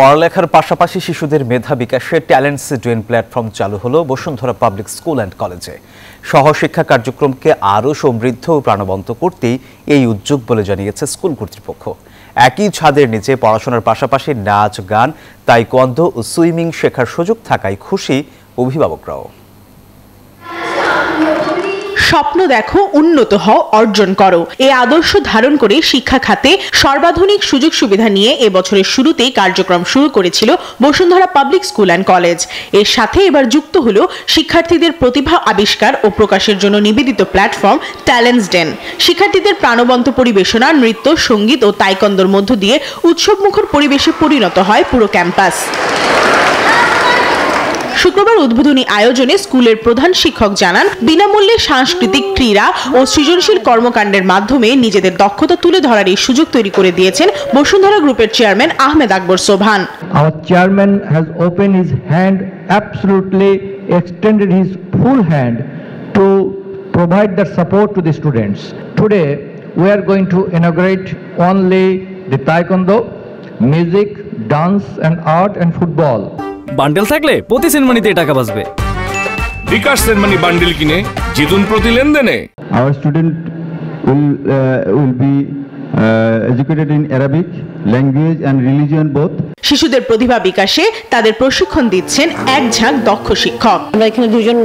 পড়ালেখার পাশাপাশি শিশুদের মেধা বিকাশে ট্যালেন্টস ড্রেন প্ল্যাটফর্ম চালু হলো বসুন্ধরা পাবলিক স্কুল অ্যান্ড কলেজে। সহশিক্ষা কার্যক্রমকে আরও সমৃদ্ধ ও প্রাণবন্ত করতেই এই উদ্যোগ বলে জানিয়েছে স্কুল কর্তৃপক্ষ। একই ছাদের নিচে পড়াশোনার পাশাপাশি নাচ, গান, তাইকোয়ান্দো ও সুইমিং শেখার সুযোগ থাকায় খুশি অভিভাবকরাও। স্বপ্ন দেখো, উন্নত হও, অর্জন করো, এই আদর্শ ধারণ করে শিক্ষা খাতে সর্বাধুনিক সুযোগ সুবিধা নিয়ে এবছরের শুরুতেই কার্যক্রম শুরু করেছিল Bashundhara public school and college. এর সাথে এবার যুক্ত হলো শিক্ষার্থীদের প্রতিভা আবিষ্কার ও প্রকাশের জন্য নিবেদিত প্ল্যাটফর্ম ট্যালেন্টস ডেন। শিক্ষার্থীদের প্রাণবন্ত পরিবেশনা, নৃত্য, সঙ্গীত ও তাইকোয়ান্দোর মধ্য দিয়ে উৎসবমুখর পরিবেশে পরিণত হয় পুরো ক্যাম্পাস। শুক্রবার উদ্বোধনী আয়োজনে স্কুলের প্রধান শিক্ষক জানান, বিনামূল্যে সাংস্কৃতিক, ক্রীড়া ও সৃজনশীল কর্মকাণ্ডের মাধ্যমে নিজেদের দক্ষতা তুলে ধরার এই সুযোগ তৈরি করে দিয়েছেন বসুন্ধরা গ্রুপের chairman Ahmed Akbar Sobhan. Our chairman has opened his hand, absolutely extended his full hand to provide that support to the students. Today we are going to inaugurate only the taekwondo, music, dance and art and football. Bundle থাকলে প্রতি সেনমানিতে টাকা বাঁচবে। বিকাশ send money bundle কিনে জিতুন প্রতি লেনদেনে। Our student will be educated in Arabic language and religion both. শিশুদের প্রতিভা বিকাশে তাদের প্রশিক্ষণ দিচ্ছেন এক ঝাঁক দক্ষ শিক্ষক। আমরা এখানে দুজন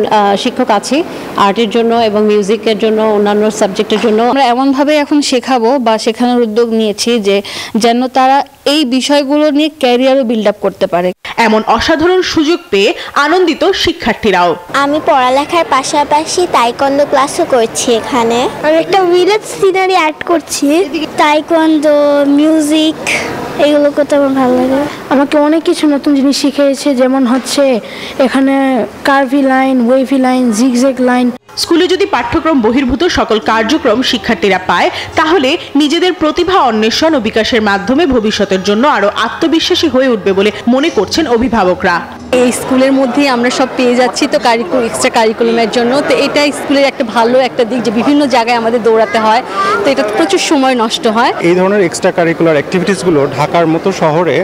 শিক্ষক আছি, আর্টের জন্য এবং মিউজিকের জন্য, অন্যান্য সাবজেক্টের জন্য। আমরা এমনভাবে এখন শেখাবো বা শেখানোর উদ্যোগ নিয়েছি যে যেন তারা এই বিষয়গুলো নিয়ে ক্যারিয়ারও বিল্ড আপ করতে পারে। এমন অসাধারণ সুযোগ পেয়ে আনন্দিত শিক্ষার্থীরাও। আমি পড়ালেখার পাশাপাশি তাইকোয়ান্দো ক্লাসও করছি এখানে। আমি একটা ভিলেজ সিনারি অ্যাড করছি। তাইকোয়ান্দো, মিউজিক এগুলো করতে আমার ভালো লাগে। আমাকে অনেক কিছু নতুন জিনিস শিখিয়েছে, যেমন হচ্ছে এখানে Karvy line, wavy line, zigzag line. স্কুলে যদি পাঠ্যক্রম বহির্ভূত সকল কার্যক্রম শিক্ষার্থীরা পায়, তাহলে নিজেদের প্রতিভা অন্বেষণ ও বিকাশের মাধ্যমে ভবিষ্যতের জন্য আরো আত্মবিশ্বাসী হয়ে উঠবে বলে মনে করছেন অভিভাবকরা। এই স্কুলের মধ্যেই আমরা সব পেয়ে যাচ্ছি তো এক্সট্রা কারিকুলামের জন্য। তো এটা স্কুলের একটা ভালো একটা দিক যে বিভিন্ন জায়গায় আমাদের দৌড়াতে হয়, তো এটা প্রচুর সময় নষ্ট হয়। এই ধরনের এক্সট্রা কারিকুলার অ্যাক্টিভিটিসগুলো ঢাকার মতো শহরে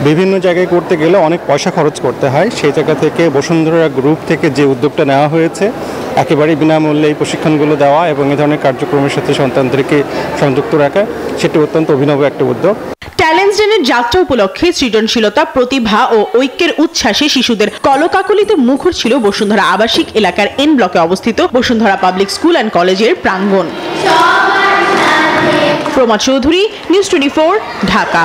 বিভিন্ন জায়গায় করতে গেলে অনেক পয়সা খরচ করতে হয়। সেই জায়গা থেকে বসুন্ধরা গ্রুপ থেকে যে উদ্যোগটা নেওয়া হয়েছে, একেবারেই বিনামূল্যে এই প্রশিক্ষণগুলো দেওয়া এবং এই ধরনের কার্যক্রমের সাথে সন্তানদেরকে সংযুক্ত রাখা, সেটি অত্যন্ত অভিনব একটা উদ্যোগ। ট্যালেন্টস ডেনের যাত্রা উপলক্ষে সৃজনশীলতা, প্রতিভা ও ঐক্যের উচ্ছ্বাসে শিশুদের কলকাকলিতে মুখর ছিল বসুন্ধরা আবাসিক এলাকার এন ব্লকে অবস্থিত বসুন্ধরা পাবলিক স্কুল অ্যান্ড কলেজের প্রাঙ্গণ। প্রমা চৌধুরী, নিউজ 24, ঢাকা।